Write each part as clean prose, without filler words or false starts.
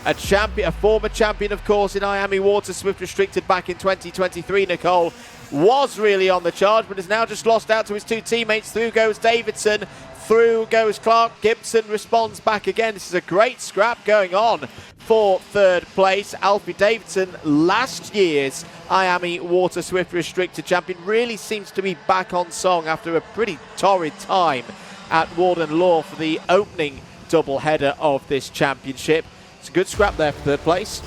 a former champion, of course, in Miami WaterSwift Restricted back in 2023, Nicole, was really on the charge, but has now just lost out to his two teammates. Through goes Davidson, through goes Clark. Gibson responds back again. This is a great scrap going on for third place. Alfie Davidson, last year's Miami WaterSwift Restricted champion, really seems to be back on song after a pretty torrid time at Warden Law for the opening double header of this championship. It's a good scrap there for third place.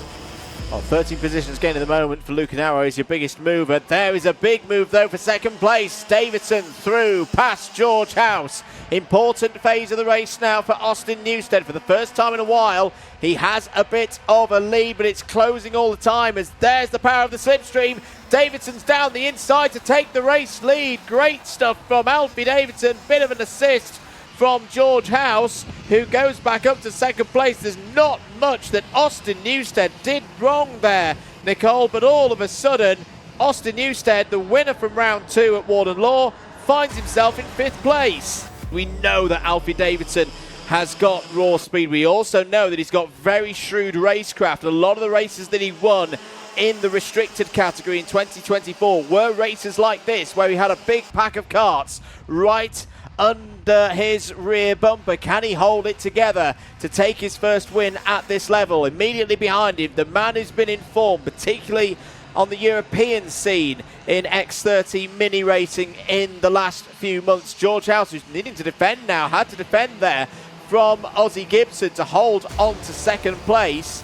13 positions gained at the moment for Lucan Arrow is your biggest mover. There is a big move though for second place. Davidson through past George House. Important phase of the race now for Austin Newstead. For the first time in a while, he has a bit of a lead, but it's closing all the time as there's the power of the slipstream. Davidson's down the inside to take the race lead. Great stuff from Alfie Davidson. Bit of an assist from George House, who goes back up to second place. There's not much that Austin Newstead did wrong there, Nicole, but all of a sudden, Austin Newstead, the winner from round 2 at Warden Law, finds himself in 5th place. We know that Alfie Davidson has got raw speed. We also know that he's got very shrewd racecraft. A lot of the races that he won in the restricted category in 2024 were races like this, where he had a big pack of karts right under his rear bumper. Can he hold it together to take his first win at this level? Immediately behind him, the man who's been in form, particularly on the European scene in X30 mini racing in the last few months, George House, who's needing to defend now, had to defend there from Ozzy Gibson to hold on to second place.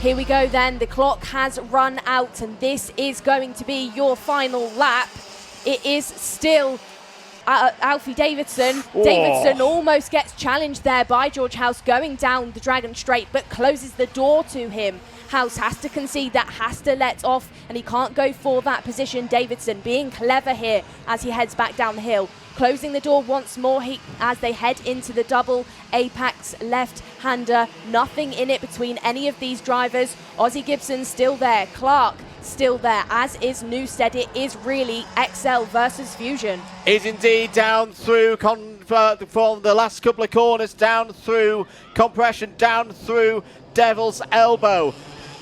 Here we go then, the clock has run out and this is going to be your final lap. It is still Alfie Davidson. Whoa. Davidson almost gets challenged there by George House going down the Dragon Straight, but closes the door to him. House has to concede that, has to let off, and he can't go for that position. Davidson being clever here as he heads back down the hill. Closing the door once more as they head into the double apex left-hander. Nothing in it between any of these drivers. Ozzy Gibson still there. Clark still there, as is Newstead. It is really XL versus Fusion. Is indeed down through from the last couple of corners, down through Compression, down through Devil's Elbow.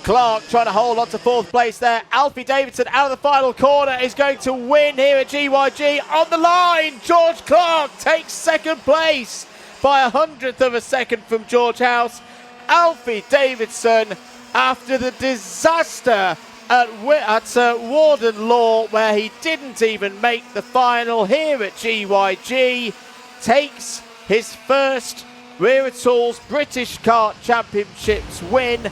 Clark trying to hold on to 4th place there. Alfie Davidson out of the final corner is going to win here at GYG. On the line, George Clark takes 2nd place by 100th of a second from George House. Alfie Davidson, after the disaster at Warden Law, where he didn't even make the final here at GYG, takes his first Wera Tools British Kart Championships win